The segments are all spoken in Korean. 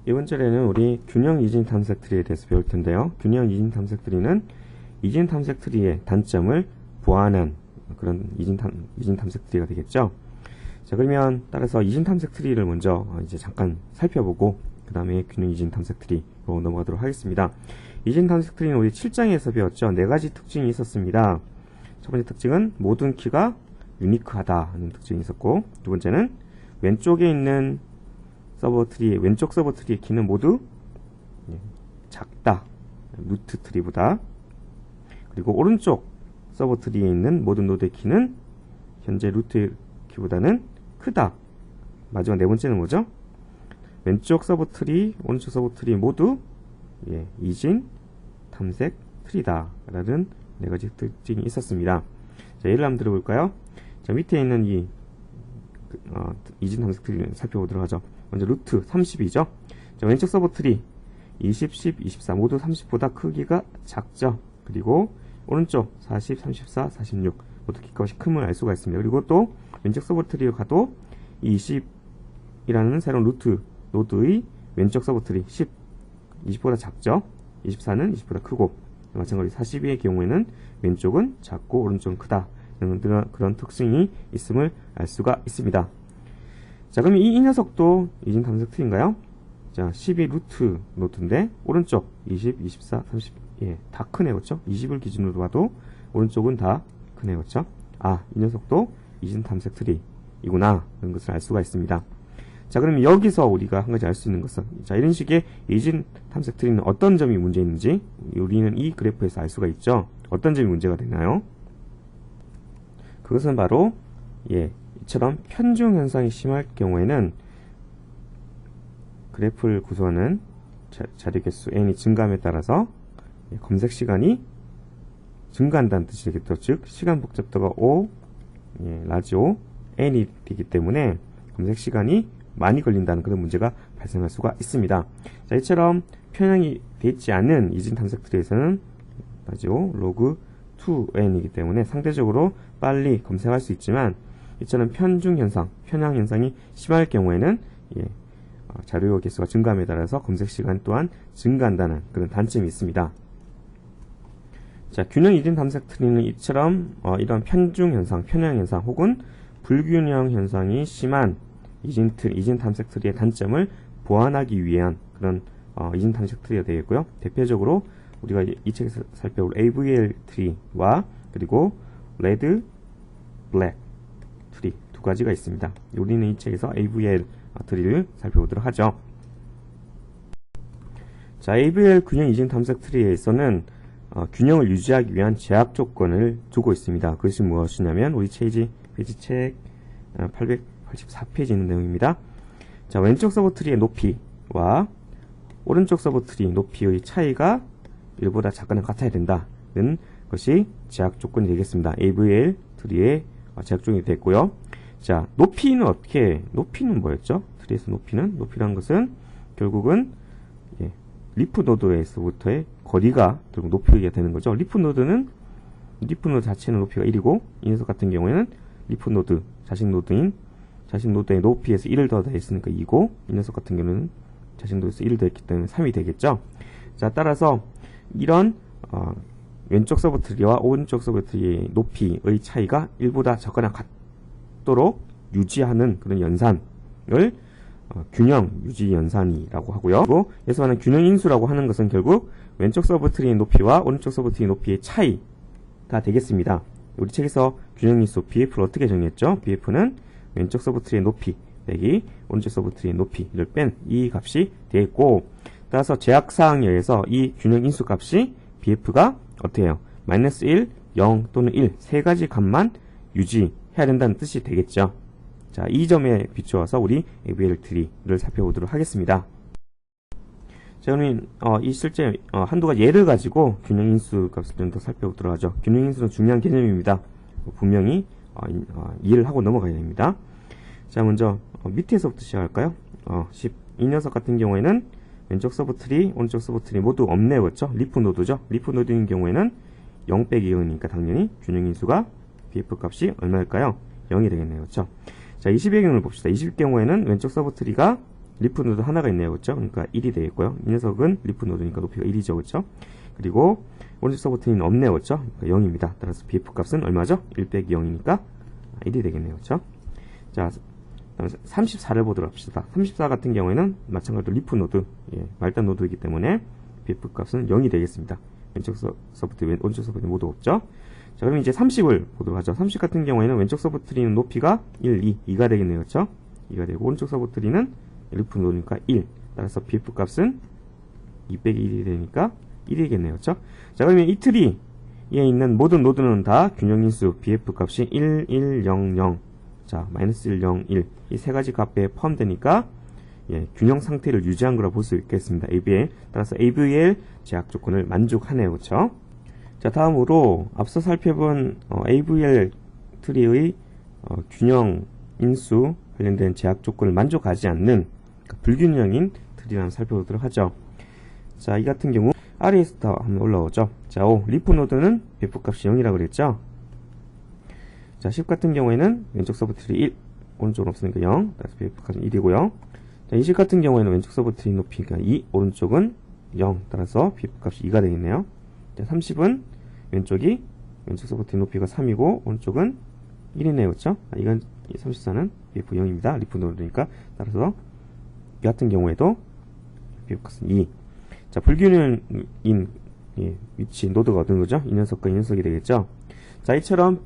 이번 절에는 우리 균형 이진 탐색 트리에 대해서 배울 텐데요. 균형 이진 탐색 트리는 이진 탐색 트리의 단점을 보완한 그런 이진 탐색 트리가 되겠죠. 자, 그러면 따라서 이진 탐색 트리를 먼저 이제 잠깐 살펴보고 그 다음에 균형 이진 탐색 트리로 넘어가도록 하겠습니다. 이진 탐색 트리는 우리 7장에서 배웠죠. 4가지 특징이 있었습니다. 첫 번째 특징은 모든 키가 유니크하다 하는 특징이 있었고, 두 번째는 왼쪽에 있는 왼쪽 서버 트리의 키는 모두 작다, 루트 트리보다. 그리고 오른쪽 서버 트리에 있는 모든 노드의 키는 현재 루트 키보다는 크다. 마지막 네 번째는 뭐죠? 왼쪽 서버 트리, 오른쪽 서버 트리 모두 이진 탐색 트리다 라는 4가지 특징이 있었습니다. 자, 예를 한번 들어볼까요? 자, 밑에 있는 이 이진 탐색 트리를 살펴보도록 하죠. 먼저 루트 30이죠. 자, 왼쪽 서버 트리 20, 10, 24 모두 30보다 크기가 작죠. 그리고 오른쪽 40, 34, 46 모두 키값이 큼을 알 수가 있습니다. 그리고 또 왼쪽 서버 트리에 가도 20이라는 새로운 루트 노드의 왼쪽 서버 트리 10, 20보다 작죠. 24는 20보다 크고, 마찬가지로 42의 경우에는 왼쪽은 작고 오른쪽은 크다. 그런 특징이 있음을 알 수가 있습니다. 자, 그럼 이 녀석도 이진 탐색 트리인가요? 자, 12 루트 노드인데 오른쪽 20, 24, 30 다 크네, 그렇죠? 20을 기준으로 봐도 오른쪽은 다 크네, 그렇죠? 아, 이 녀석도 이진 탐색 트리이구나 그런 것을 알 수가 있습니다. 자, 그러면 여기서 우리가 한 가지 알 수 있는 것은, 자, 이런 식의 이진 탐색 트리는 어떤 점이 문제 있는지 우리는 이 그래프에서 알 수가 있죠. 어떤 점이 문제가 되나요? 그것은 바로 이처럼 편중 현상이 심할 경우에는 그래프를 구성하는 자료 개수 n이 증가함에 따라서 검색 시간이 증가한다는 뜻이 되겠죠. 즉 시간 복잡도가 O, 라지 O, n이 되기 때문에 검색 시간이 많이 걸린다는 그런 문제가 발생할 수가 있습니다. 자, 이처럼 편향이 되어 있지 않은 이진 탐색 트리에서는 라지 O, 로그 2n이기 때문에 상대적으로 빨리 검색할 수 있지만, 이처럼 편중 현상, 편향 현상이 심할 경우에는 자료 개수가 증가함에 따라서 검색 시간 또한 증가한다는 그런 단점이 있습니다. 자, 균형 이진 탐색 트리는 이처럼 이런 편중 현상, 편향 현상 혹은 불균형 현상이 심한 이진 탐색 트리의 단점을 보완하기 위한 그런 이진 탐색 트리가 되겠고요. 대표적으로 우리가 이 책에서 살펴볼 AVL 트리와 그리고 레드, 블랙 트리 두 가지가 있습니다. 우리는 이 책에서 AVL 트리를 살펴보도록 하죠. 자, AVL 균형 이진 탐색 트리에서는 균형을 유지하기 위한 제약 조건을 두고 있습니다. 그것이 무엇이냐면 우리 페이지 책 884페이지에 있는 내용입니다. 자, 왼쪽 서버 트리의 높이와 오른쪽 서버 트리 높이의 차이가 1보다 작거나 같아야 된다는 것이 제약 조건이 되겠습니다. AVL 트리의 제약 조건이 됐고요. 자, 높이는 뭐였죠? 트리에서 높이란 것은 결국은 리프 노드에서부터의 거리가 결국 높이가 되는 거죠. 리프 노드 자체는 높이가 1이고, 이 녀석 같은 경우에는 리프 노드, 자식 노드의 높이에서 1을 더 더했으니까 2고, 이 녀석 같은 경우는 자식 노드에서 1을 더했기 때문에 3이 되겠죠. 자, 따라서 이런 왼쪽 서버 트리와 오른쪽 서버 트리의 높이의 차이가 1보다 적거나 같도록 유지하는 그런 연산을 균형 유지 연산이라고 하고요. 그리고 여기서 말하는 균형 인수라고 하는 것은 결국 왼쪽 서버 트리의 높이와 오른쪽 서버 트리의 높이의 차이가 되겠습니다. 우리 책에서 균형 인수 BF를 어떻게 정했죠? BF는 왼쪽 서버 트리의 높이 빼기 오른쪽 서버 트리의 높이를 뺀 이 값이 되겠고, 따라서 제약사항에 의해서 이 균형 인수 값이 BF가 어떻게 해요? 마이너스 1, 0 또는 1 세 가지 값만 유지해야 된다는 뜻이 되겠죠. 자, 이 점에 비추어서 우리 AVL 트리를 살펴보도록 하겠습니다. 자, 그러면 이 실제 한두 가지 예를 가지고 균형 인수 값을 좀 더 살펴보도록 하죠. 균형 인수는 중요한 개념입니다. 분명히 이해를 하고 넘어가야 됩니다. 자, 먼저 밑에서부터 시작할까요? 10. 이 녀석 같은 경우에는 왼쪽 서버 트리, 오른쪽 서버 트리 모두 없네요. 그렇죠? 리프 노드죠. 리프 노드인 경우에는 0 빼기 0이니까 당연히 균형 인수가 BF 값이 얼마일까요? 0이 되겠네요. 그렇죠? 자, 20의 경우를 봅시다. 20 경우에는 왼쪽 서버 트리가 리프 노드 하나가 있네요. 그렇죠? 그러니까 1이 되겠고요. 이 녀석은 리프 노드니까 높이가 1이죠. 그렇죠? 그리고 오른쪽 서버트리는 없네요. 그렇죠? 그러니까 0입니다. 따라서 BF 값은 얼마죠? 1 빼기 0이니까 1이 되겠네요. 그렇죠? 자, 34를 보도록 합시다. 34 같은 경우에는 마찬가지로 리프 노드, 말단 노드이기 때문에 BF 값은 0이 되겠습니다. 왼쪽 서버트리, 오른쪽 서버트리 모두 없죠? 자, 그럼 이제 30을 보도록 하죠. 30 같은 경우에는 왼쪽 서버트리는 높이가 1, 2가 되겠네요. 그렇죠? 2가 되고 오른쪽 서버트리는 리프 노드니까 1. 따라서 BF 값은 2 빼기 1이 되니까 1이겠네요. 그렇죠? 자, 그러면 이 트리에 있는 모든 노드는 다 균형인수 BF 값이 1, 1, 0, 0. 자, 마이너스 1, 0, 1. 이 세 가지 값에 포함되니까 균형 상태를 유지한 거라 볼 수 있겠습니다. AVL. 따라서 AVL 제약 조건을 만족하네요. 그렇죠? 자, 다음으로 앞서 살펴본 AVL 트리의 균형 인수 관련된 제약 조건을 만족하지 않는 불균형인 트리를 한번 살펴보도록 하죠. 자, 이 같은 경우 아래에서 한번 올라오죠. 자, 리프 노드는 BF 값이 0이라고 그랬죠. 자, 10 같은 경우에는 왼쪽 서버트리 1, 오른쪽은 없으니까 0, 따라서 BF 값은 1이고요. 자, 20 같은 경우에는 왼쪽 서버트리 높이가 2, 오른쪽은 0, 따라서 BF 값이 2가 되겠네요. 자, 30은 왼쪽 서버트리 높이가 3이고 오른쪽은 1이네요. 그렇죠? 이건 34는 BF 0입니다. 리프 노드니까. 따라서 이 같은 경우에도 BF 값은 2. 자, 불균형인 위치 노드가 어떤 거죠? 이 녀석과 이 녀석이 되겠죠? 자, 이처럼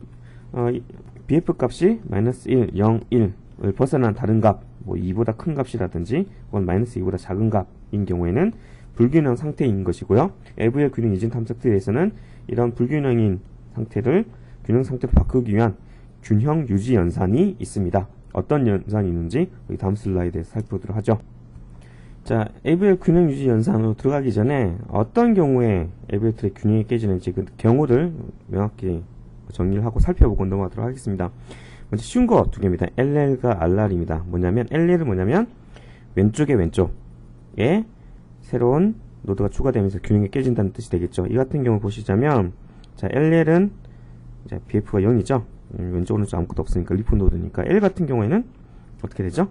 BF 값이 마이너스 1, 0, 1을 벗어난 다른 값, 뭐 2보다 큰 값이라든지 혹은 마이너스 2보다 작은 값인 경우에는 불균형 상태인 것이고요. AVL 균형 이전 탐색 트리에서는 이런 불균형인 상태를 균형 상태로 바꾸기 위한 균형 유지 연산이 있습니다. 어떤 연산이 있는지 우리 다음 슬라이드에서 살펴보도록 하죠. 자, AVL 균형 유지 연산으로 들어가기 전에 어떤 경우에 AVL 트리 균형이 깨지는지 그 경우를 명확히 정리를 하고 살펴보고 넘어가도록 하겠습니다. 먼저 쉬운 거 두 개입니다. LL과 RR입니다. 뭐냐면 LL은 뭐냐면 왼쪽에 새로운 노드가 추가되면서 균형이 깨진다는 뜻이 되겠죠. 이 같은 경우 보시자면 자, LL은 이제 BF가 0이죠. 왼쪽 오른쪽 아무것도 없으니까 리프 노드니까 L 같은 경우에는 어떻게 되죠?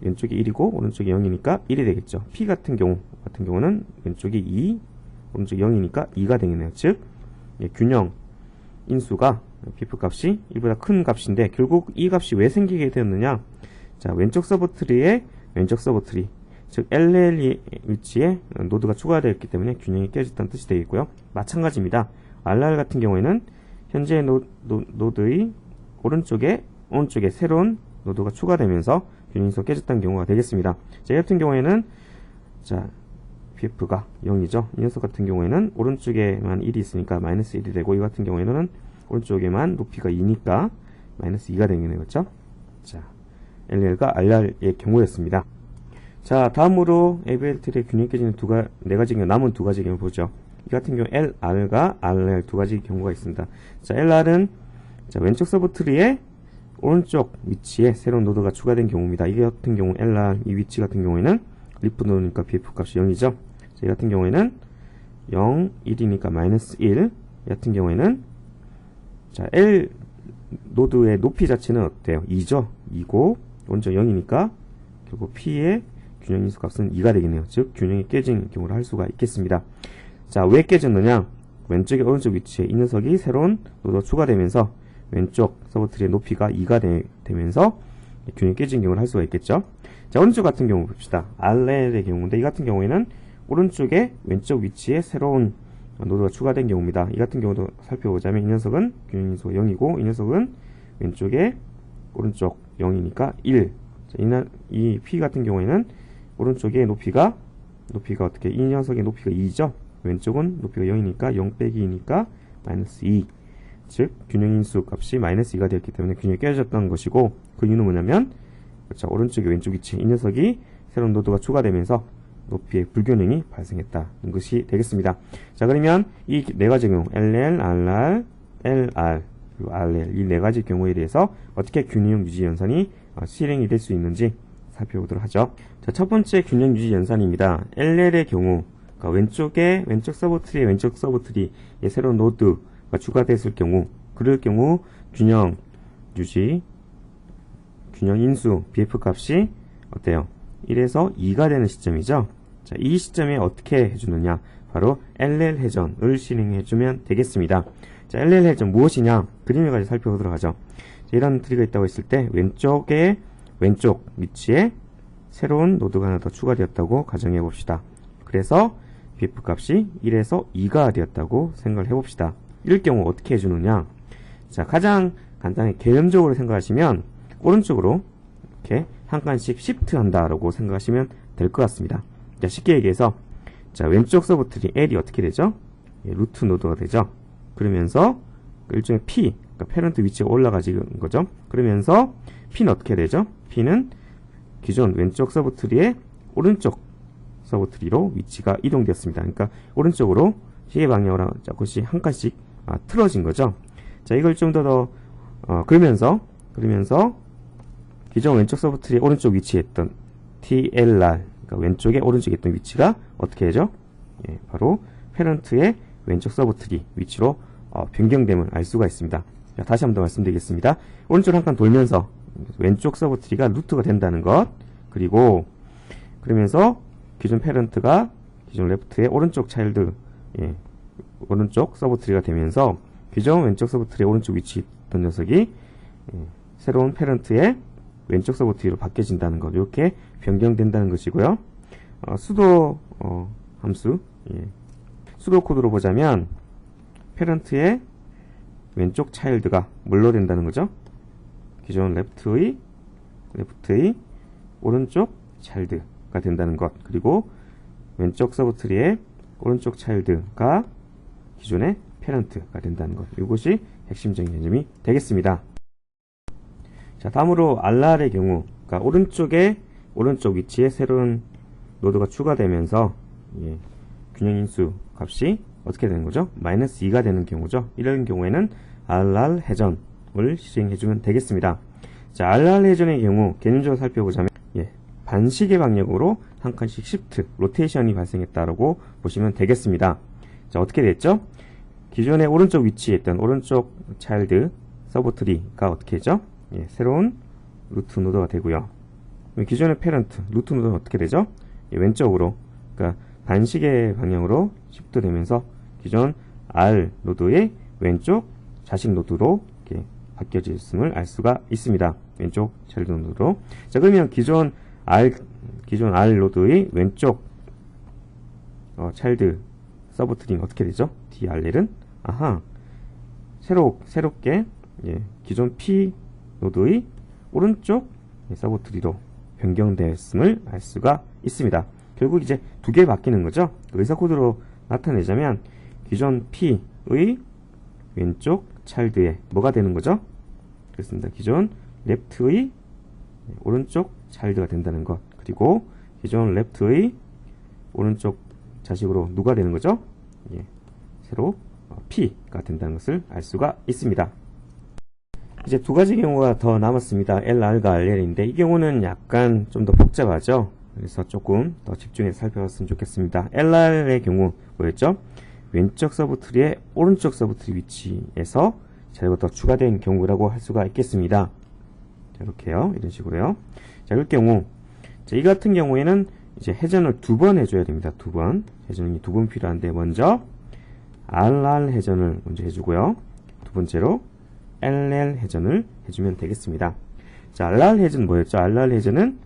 왼쪽이 1이고 오른쪽이 0이니까 1이 되겠죠. P 같은 경우는 왼쪽이 2, 오른쪽이 0이니까 2가 되겠네요. 즉 균형 인수가 BF 값이 1보다 큰 값인데 결국 이 값이 왜 생기게 되었느냐? 자, 왼쪽 서버트리에 왼쪽 서버트리, 즉 LL 위치에 노드가 추가되었기 때문에 균형이 깨졌다는 뜻이 되겠고요. 마찬가지입니다. RR 같은 경우에는 현재 노드의 오른쪽에 새로운 노드가 추가되면서 균형이 깨졌다는 경우가 되겠습니다. 자, 이 같은 경우에는 자, BF가 0이죠. 이 녀석 같은 경우에는 오른쪽에만 1이 있으니까 마이너스 1이 되고 이 같은 경우에는 오른쪽에만 높이가 2니까 마이너스 2가 되겠네요. 그렇죠? 자, LL과 RR의 경우였습니다. 자, 다음으로 AVL 트리의 균형이 깨지는 네 가지 경우, 남은 두 가지 경우 보죠. 이 같은 경우 LR과 RL 두 가지 경우가 있습니다. 자, LR은 자, 왼쪽 서버트리의 오른쪽 위치에 새로운 노드가 추가된 경우입니다. 이 같은 경우 LR 이 위치 같은 경우에는 리프 노드니까 BF 값이 0이죠. 자, 이 같은 경우에는 0, 1이니까 마이너스 1. 이 같은 경우에는 자, L 노드의 높이 자체는 어때요? 2죠. 2고 오른쪽 0이니까 결국 P의 균형인수 값은 2가 되겠네요. 즉 균형이 깨진 경우를 할 수가 있겠습니다. 자, 왜 깨졌느냐? 왼쪽에 오른쪽 위치에 이 녀석이 새로운 노드가 추가되면서 왼쪽 서버트리의 높이가 2가 되면서 균형이 깨진 경우를 할 수가 있겠죠. 자, 오른쪽 같은 경우 봅시다. RL의 경우인데 이 같은 경우에는 오른쪽에 왼쪽 위치에 새로운 노드가 추가된 경우입니다. 이 같은 경우도 살펴보자면 이 녀석은 균형인수가 0이고 이 녀석은 왼쪽에 오른쪽 0이니까 1. 자, 이 P 같은 경우에는 오른쪽에 높이가 어떻게 이 녀석의 높이가 2죠. 왼쪽은 높이가 0이니까 0 빼기 2니까 마이너스 2. 즉 균형인수 값이 마이너스 2가 되었기 때문에 균형이 깨졌다는 것이고 그 이유는 뭐냐면 그렇죠. 오른쪽에 왼쪽 위치 이 녀석이 새로운 노드가 추가되면서 높이의 불균형이 발생했다는 것이 되겠습니다. 자, 그러면 이 네 가지 경우 LL, RR, LR 그리고 RL 이 네 가지 경우에 대해서 어떻게 균형 유지 연산이 실행이 될 수 있는지 살펴보도록 하죠. 자, 첫 번째 균형 유지 연산입니다. LL의 경우 그러니까 왼쪽 서버트리에 새로운 노드가 추가됐을 경우 그럴 경우 균형 균형 인수 BF 값이 어때요? 1에서 2가 되는 시점이죠. 자, 이 시점에 어떻게 해주느냐? 바로 LL 회전을 실행해주면 되겠습니다. 자, LL 회전 무엇이냐? 그림을 가지고 살펴보도록 하죠. 자, 이런 트리가 있다고 했을 때 왼쪽 위치에 새로운 노드가 하나 더 추가되었다고 가정해 봅시다. 그래서 BF 값이 1에서 2가 되었다고 생각을 해봅시다. 이럴 경우 어떻게 해주느냐? 자, 가장 간단히 개념적으로 생각하시면 오른쪽으로 이렇게 한 칸씩 시프트 한다라고 생각하시면 될 것 같습니다. 자, 쉽게 얘기해서 자, 왼쪽 서브트리 L이 어떻게 되죠? 예, 루트 노드가 되죠. 그러면서 일종의 P, 그러니까 페런트 위치가 올라가지는 거죠. 그러면서 P는 어떻게 되죠? P는 기존 왼쪽 서브트리의 오른쪽 서브트리로 위치가 이동되었습니다. 그러니까 오른쪽으로 시계 방향으로 조금씩 한 칸씩 틀어진 거죠. 자, 이걸 좀 더 그러면서 기존 왼쪽 서브트리의 오른쪽 위치에 있던 TLR, 그러니까 왼쪽에 오른쪽에 있던 위치가 어떻게 되죠? 예, 바로 페런트의 왼쪽 서브트리 위치로 변경됨을 알 수가 있습니다. 자, 다시 한번 더 말씀드리겠습니다. 오른쪽 한 칸 돌면서 왼쪽 서브트리가 루트가 된다는 것, 그리고 그러면서 기존 페런트가 기존 레프트의 오른쪽 차일드, 예, 오른쪽 서브트리가 되면서 기존 왼쪽 서브트리의 오른쪽 위치에 있던 녀석이 새로운 페런트의 왼쪽 서브트리로 바뀌어진다는 것, 이렇게 변경된다는 것이고요. 수도 함수, 예, 수도 코드로 보자면 페런트의 왼쪽 차일드가 뭘로 된다는 거죠? 기존 레프트의 오른쪽 차일드가 된다는 것, 그리고 왼쪽 서브트리의 오른쪽 차일드가 기존의 페런트가 된다는 것, 이것이 핵심적인 개념이 되겠습니다. 자, 다음으로 RR의 경우, 그러니까 오른쪽 위치에 새로운 노드가 추가되면서 예, 균형 인수 값이 어떻게 되는 거죠? 마이너스 2가 되는 경우죠. 이런 경우에는 RR 회전을 실행해주면 되겠습니다. 자, RR 회전의 경우 개념적으로 살펴보자면 예, 반시계 방향으로 한 칸씩 시프트, 로테이션이 발생했다라고 보시면 되겠습니다. 자, 어떻게 됐죠? 기존의 오른쪽 위치에 있던 오른쪽 차일드 서브트리가 어떻게 되죠? 예, 새로운 루트 노드가 되고요. 기존의 페런트 루트 노드는 어떻게 되죠? 예, 왼쪽으로, 그러니까 반시계 방향으로 시프트 되면서 기존 R 노드의 왼쪽 자식 노드로 이렇게 바뀌어졌음을 알 수가 있습니다. 왼쪽 차일드 노드로. 자, 그러면 기존 R 노드의 왼쪽 차일드 서브트리는 어떻게 되죠? DRL은 새롭게 예, 기존 P 노드의 오른쪽 서브트리로 변경되었음을 알 수가 있습니다. 결국 이제 두 개 바뀌는 거죠. 의사 코드로 나타내자면 기존 P의 왼쪽 차일드에 뭐가 되는 거죠? 그렇습니다. 기존 레프트의 오른쪽 차일드가 된다는 것, 그리고 기존 레프트의 오른쪽 자식으로 누가 되는 거죠? 예, 새로 P가 된다는 것을 알 수가 있습니다. 이제 두 가지 경우가 더 남았습니다. LR과 RL인데 이 경우는 약간 좀 더 복잡하죠. 그래서 조금 더 집중해서 살펴봤으면 좋겠습니다. LR의 경우 뭐였죠? 왼쪽 서브트리의 오른쪽 서브트리 위치에서 자료가 더 추가된 경우라고 할 수가 있겠습니다. 자, 이렇게요. 이런 식으로요. 자, 이 경우, 자, 이 같은 경우에는 이제 회전을 두 번 해줘야 됩니다. 두 번. 회전이 두 번 필요한데, 먼저 RR 회전을 먼저 해주고요. 두 번째로 LL 회전을 해주면 되겠습니다. 자, RR 회전 뭐였죠? RR 회전은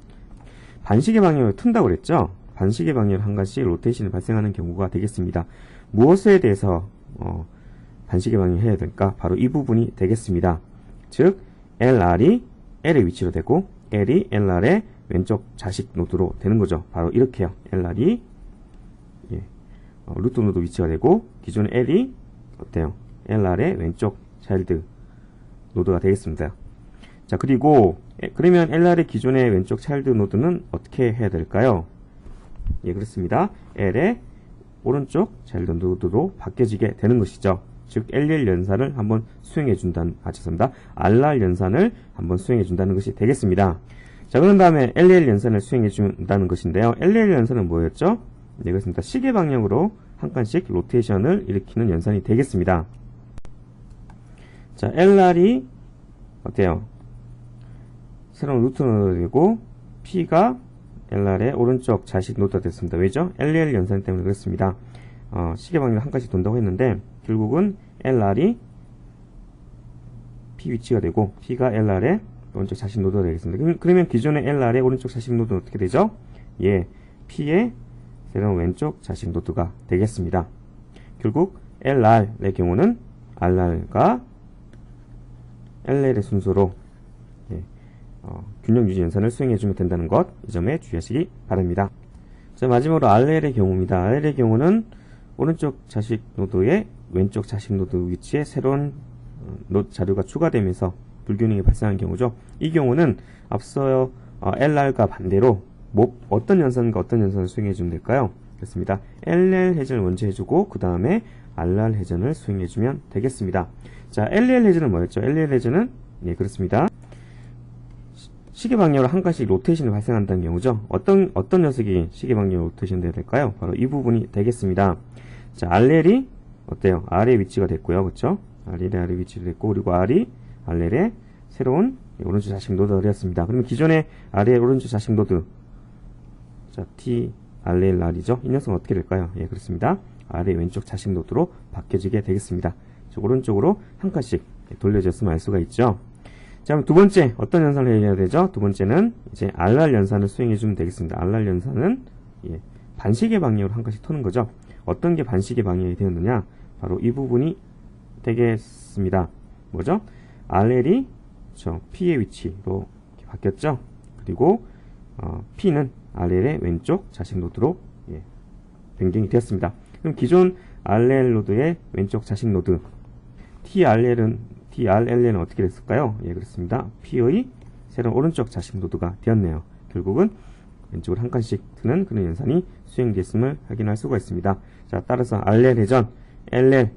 반시계 방향으로 튼다고 그랬죠? 반시계 방향으로 한 가지 로테이션이 발생하는 경우가 되겠습니다. 무엇에 대해서 반시계 방향을 해야 될까? 바로 이 부분이 되겠습니다. 즉, LR이 L의 위치로 되고 L이 LR의 왼쪽 자식 노드로 되는 거죠. 바로 이렇게요. LR이 루트 노드 위치가 되고 기존 L이 어때요? LR의 왼쪽 차일드 노드가 되겠습니다. 자, 그리고 그러면 LR의 기존의 왼쪽 차일드 노드는 어떻게 해야 될까요? 예, 그렇습니다. L의 오른쪽 차일드 노드로 바뀌어지게 되는 것이죠. 즉, LL 연산을 한번 수행해 준다는, 죄송합니다. RR 연산을 한번 수행해 준다는 것이 되겠습니다. 자, 그런 다음에 LL 연산을 수행해 준다는 것인데요. LL 연산은 뭐였죠? 네, 그렇습니다. 시계 방향으로 한 칸씩 로테이션을 일으키는 연산이 되겠습니다. 자, LR이 어때요? 새로운 루트 노드가 되고 P가 LR의 오른쪽 자식 노드가 됐습니다. 왜죠? LL 연산 때문에 그렇습니다. 시계 방향 한 가지 돈다고 했는데 결국은 LR이 P 위치가 되고 P가 LR의 오른쪽 자식 노드가 되겠습니다. 그러면 기존의 LR의 오른쪽 자식 노드는 어떻게 되죠? 예, P의 새로운 왼쪽 자식 노드가 되겠습니다. 결국 LR의 경우는 RR과 LL의 순서로 균형 유지 연산을 수행해주면 된다는 것, 이 점에 주의하시기 바랍니다. 자, 마지막으로 RL의 경우입니다. RL의 경우는 오른쪽 자식 노드의 왼쪽 자식 노드 위치에 새로운 노드 자료가 추가되면서 불균형이 발생한 경우죠. 이 경우는 앞서 LR과 반대로 어떤 연산과 어떤 연산을 수행해주면 될까요? 그렇습니다. LL 회전을 먼저 해주고 그 다음에 RR 회전을 수행해주면 되겠습니다. 자, LL 회전은 뭐였죠? LL 회전은 네, 그렇습니다. 시계 방향으로 한 가지 로테이션이 발생한다는 경우죠. 어떤 녀석이 시계 방향으로 로테이션 돼야 될까요? 바로 이 부분이 되겠습니다. 자, RL이 어때요? R의 위치가 됐고요. 그렇죠? RL의 R의 위치가 됐고, 그리고 R이 RL의 새로운 오른쪽 자식 노드가 되었습니다. 그러면 기존의 R의 오른쪽 자식 노드, 자, T, RL, R이죠. 이 녀석은 어떻게 될까요? 예, 그렇습니다. R의 왼쪽 자식 노드로 바뀌어지게 되겠습니다. 오른쪽으로 한 칸씩 돌려졌으면 알 수가 있죠. 자, 그럼 두 번째 어떤 연산을 해야 되죠? 두 번째는 이제 RR 연산을 수행해주면 되겠습니다. RR 연산은 반시계 방향으로 한 칸씩 터는 거죠. 어떤 게 반시계 방향이 되었느냐? 바로 이 부분이 되겠습니다. 뭐죠? RL이 P의 위치로 바뀌었죠. 그리고 P는 RL의 왼쪽 자식 노드로 변경이 되었습니다. 그럼 기존 RL 노드의 왼쪽 자식 노드 TRL은 어떻게 됐을까요? 예, 그렇습니다. P의 새로운 오른쪽 자식 노드가 되었네요. 결국은 왼쪽으로 한 칸씩 트는 그런 연산이 수행됐음을 확인할 수가 있습니다. 자, 따라서 RL 회전, LL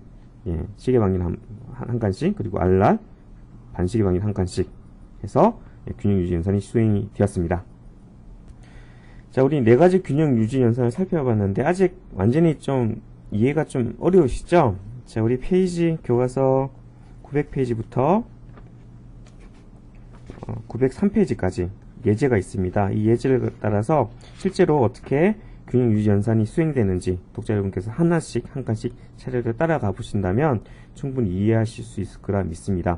시계 방향 한 칸씩, 그리고 RR 반시계 방향 한 칸씩 해서 균형 유지 연산이 수행이 되었습니다. 자, 우리 네 가지 균형 유지 연산을 살펴봤는데 아직 완전히 좀 이해가 좀 어려우시죠? 자, 우리 페이지 교과서 900페이지부터 903페이지까지 예제가 있습니다. 이 예제를 따라서 실제로 어떻게 균형 유지 연산이 수행되는지 독자 여러분께서 하나씩 한 칸씩 차례로 따라가 보신다면 충분히 이해하실 수 있을 거라 믿습니다.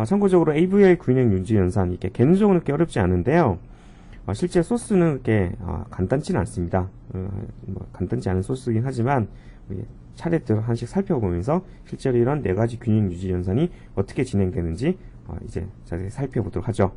참고적으로 AVL 균형 유지 연산 이렇게 개념적으로 그렇게 어렵지 않은데요. 실제 소스는 그렇게 간단치는 않습니다. 간단치 않은 소스이긴 하지만 차례대로 하나씩 살펴보면서 실제로 이런 네 가지 균형 유지 연산이 어떻게 진행되는지 이제 자세히 살펴보도록 하죠.